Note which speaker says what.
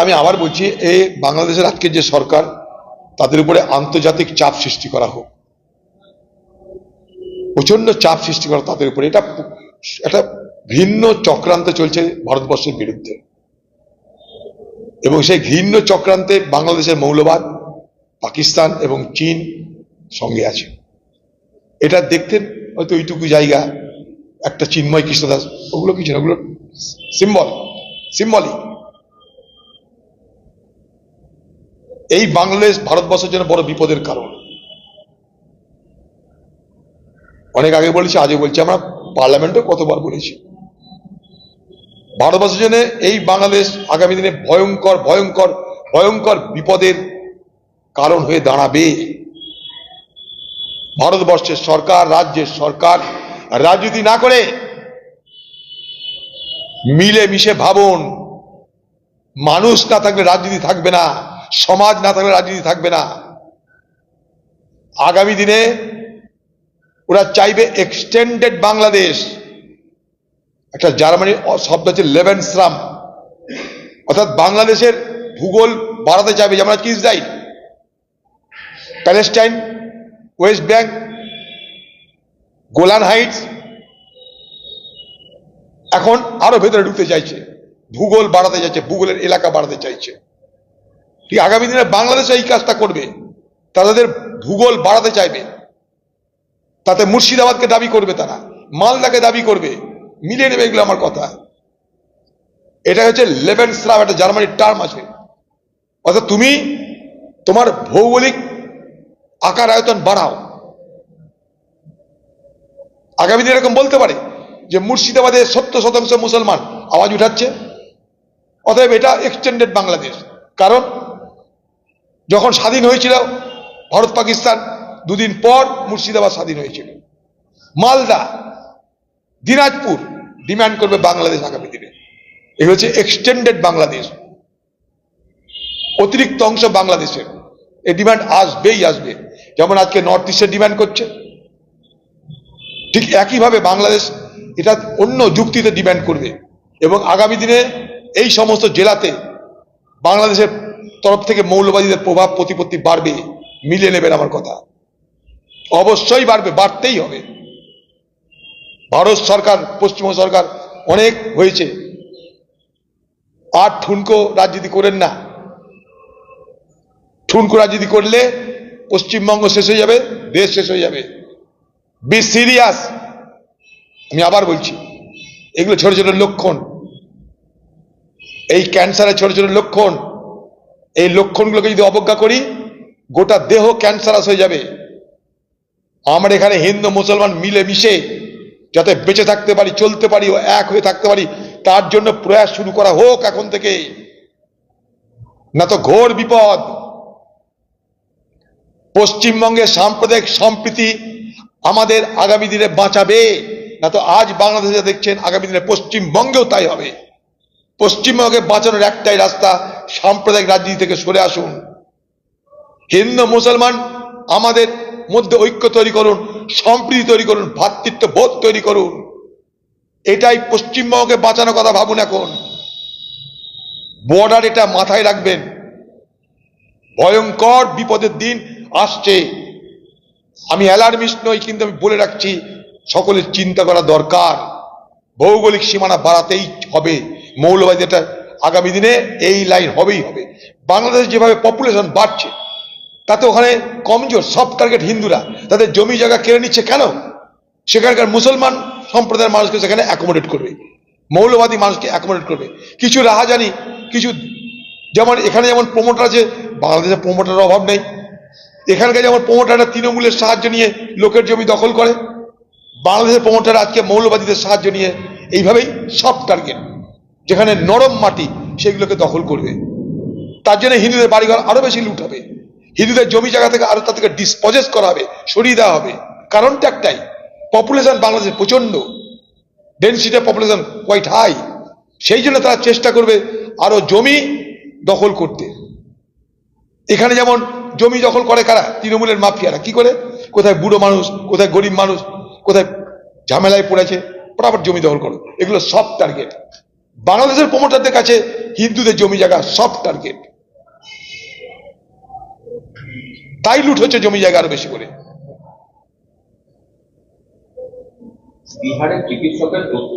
Speaker 1: আমি আবার বলছি, এই বাংলাদেশের আজকের যে সরকার, তাদের উপরে আন্তর্জাতিক চাপ সৃষ্টি করা হোক, প্রচন্ড চাপ সৃষ্টি করা তাদের উপরে। এটা একটা ভিন্ন চক্রান্ত চলছে ভারতবর্ষের বিরুদ্ধে, এবং সেই ঘৃণ্য চক্রান্তে বাংলাদেশের মৌলবাদ, পাকিস্তান এবং চীন সঙ্গে আছে। এটা দেখতে হয়তো এইটুকু জায়গা, একটা চিন্ময় কৃষ্ণদাস, ওগুলো কিছু না, ওগুলো সিম্বলিক। এই বাংলাদেশ ভারতবর্ষের জন্য বড় বিপদের কারণ। অনেক আগে বলেছি, আজও বলছি, আমরা পার্লামেন্টে কতবার বলেছি, ভারতবর্ষের জন্য এই বাংলাদেশ আগামী দিনে ভয়ঙ্কর ভয়ঙ্কর ভয়ঙ্কর বিপদের কারণ হয়ে দাঁড়াবে। ভারতবর্ষের সরকার, রাজ্যের সরকার রাজনীতি না করে মিলে মিশে ভাবুন। মানুষ না থাকলে রাজনীতি থাকবে না, সমাজ না থাকলে রাজনীতি থাকবে না। আগামী দিনে ওরা চাইবে এক্সটেন্ডেড বাংলাদেশ। একটা জার্মানির শব্দ হচ্ছে লেবেনশ্রাম, অর্থাৎ বাংলাদেশের ভূগোল বাড়াতে চাইবে। যেমন আজকে Israel, Palestine, West bank, Golan Heights, এখন আরো ভেতরে ঢুকতে চাইছে, ভূগোল বাড়াতে চাইছে, ভূগোলের এলাকা বাড়াতে চাইছে। ঠিক আগামী দিনে বাংলাদেশ এই কাজটা করবে, তাদের ভূগোল বাড়াতে চাইবে। তাতে মুর্শিদাবাদকে দাবি করবে, তারা মালদাকে দাবি করবে, মিলিয়ে নেবে। এগুলো আমার কথা। এটা হচ্ছে লেবেনশ্রাম, একটা জার্মানির টার্ম আছে। অর্থাৎ তুমি তোমার ভৌগোলিক আকার আয়তন বাড়াও। আগামী দিনে এরকম বলতে পারে যে মুর্শিদাবাদে 70% মুসলমান আওয়াজ উঠাচ্ছে, অতএব এটা এক্সটেন্ডেড বাংলাদেশ। কারণ যখন স্বাধীন হয়েছিল ভারত পাকিস্তান, দুদিন পর মুর্শিদাবাদ স্বাধীন হয়েছিল। মালদা, দিনাজপুর ডিমান্ড করবে বাংলাদেশ আগামী দিনে। এই হচ্ছে এক্সটেন্ডেড বাংলাদেশ, অতিরিক্ত অংশ বাংলাদেশের। এই ডিমান্ড আসবেই আসবে। যেমন আজকে নর্থ ইস্টের ডিমান্ড করছে, ঠিক একইভাবে বাংলাদেশ এটা অন্য যুক্তিতে ডিমান্ড করবে। এবং আগামী দিনে এই সমস্ত জেলাতে বাংলাদেশের তরফ থেকে মৌলবাদীদের প্রভাব প্রতিপত্তি বাড়বে। মিলিয়ে নেবেন আমার কথা, অবশ্যই বাড়বে, বাড়তেই হবে। ভারত সরকার, পশ্চিমবঙ্গ সরকার অনেক হয়েছে, আর ঠুনকো রাজনীতি করেন না। ঠুনকো রাজনীতি করলে পশ্চিমবঙ্গ শেষ হয়ে যাবে, দেশ শেষ হয়ে যাবে। Be serious. আমি আবার বলছি, এগুলো ছোট ছোট লক্ষণ, এই ক্যান্সারের ছোট ছোট লক্ষণ। এই লক্ষণগুলোকে যদি অবজ্ঞা করি, গোটা দেহ ক্যান্সারাস হয়ে যাবে। আমরা এখানে হিন্দু মুসলমান মিলে মিশে যাতে বেঁচে থাকতে পারি, চলতে পারি, ও এক হয়ে থাকতে পারি, তার জন্য প্রয়াস শুরু করা হোক এখন থেকে, না তো ঘোর বিপদ। পশ্চিমবঙ্গের সাম্প্রদায়িক সম্প্রীতি আমাদের আগামী দিনে বাঁচাবে, না তো আজ বাংলাদেশে দেখছেন, আগামী দিনে পশ্চিমবঙ্গেও তাই হবে। পশ্চিমবঙ্গে বাঁচানোর একটাই রাস্তা, সাম্প্রদায়িক রাজনীতি থেকে সরে আসুন। হিন্দু মুসলমান আমাদের মধ্যে ঐক্য তৈরি করুন, সম্প্রীতি তৈরি করুন, ভ্রাতৃত্ব বোধ তৈরি করুন। এটাই পশ্চিমবঙ্গকে বাঁচানোর কথা ভাবুন। এখন বর্ডার, এটা মাথায় রাখবেন। ভয়ঙ্কর বিপদের দিন আসছে। আমি অ্যালার্মিস্ট নই, কিন্তু আমি বলে রাখছি, সকলের চিন্তা করা দরকার। ভৌগোলিক সীমানা বাড়াতেই হবে। মৌলবাদী এটা আগামী দিনে এই লাইন হবেই হবে। বাংলাদেশ যেভাবে পপুলেশন বাড়ছে, তাতে ওখানে কমজোর সফট টার্গেট হিন্দুরা তাদের জমি জায়গা কেড়ে নিচ্ছে। কেন? সেখানকার মুসলমান সম্প্রদায়ের মানুষকে সেখানে অ্যাকোমোডেট করবে, মৌলবাদী মানুষকে অ্যাকোমোডেট করবে। কিছু রাহাজানি, কিছু, যেমন এখানে যেমন প্রমোটার আছে, বাংলাদেশে প্রমোটারের অভাব নেই। এখানকার যেমন প্রমোটাররা তৃণমূলের সাহায্য নিয়ে লোকের জমি দখল করে, বাংলাদেশের প্রমোটার আজকে মৌলবাদীদের সাহায্য নিয়ে এইভাবেই সফট টার্গেট, যেখানে নরম মাটি, সেগুলোকে দখল করবে। তার জন্য হিন্দুদের বাড়িঘর আরো বেশি লুট হবে, হিন্দুদের জমি জায়গা থেকে আরো তাদেরকে ডিসপজেস করা হবে, সরিয়ে দেওয়া হবে। কারণটা একটাই, পপুলেশন বাংলাদেশের প্রচন্ড, ডেন্সিটি পপুলেশন কোয়াইট হাই। সেই জন্য তারা চেষ্টা করবে আরো জমি দখল করতে। এখানে যেমন জমি দখল করে কারা? তৃণমূলের মাফিয়ারা। কি করে? কোথায় বুড়ো মানুষ, কোথায় গরিব মানুষ, কোথায় ঝামেলায় পড়েছে, ফটাফট জমি দখল করো, এগুলো সব টার্গেট। বাংলাদেশের প্রমোটারদের কাছে হিন্দুদের জমি জায়গা সব টার্গেট, তাই লুট হচ্ছে জমি জায়গা আরো বেশি করে।
Speaker 2: বিহারের চিকিৎসকের তথ্য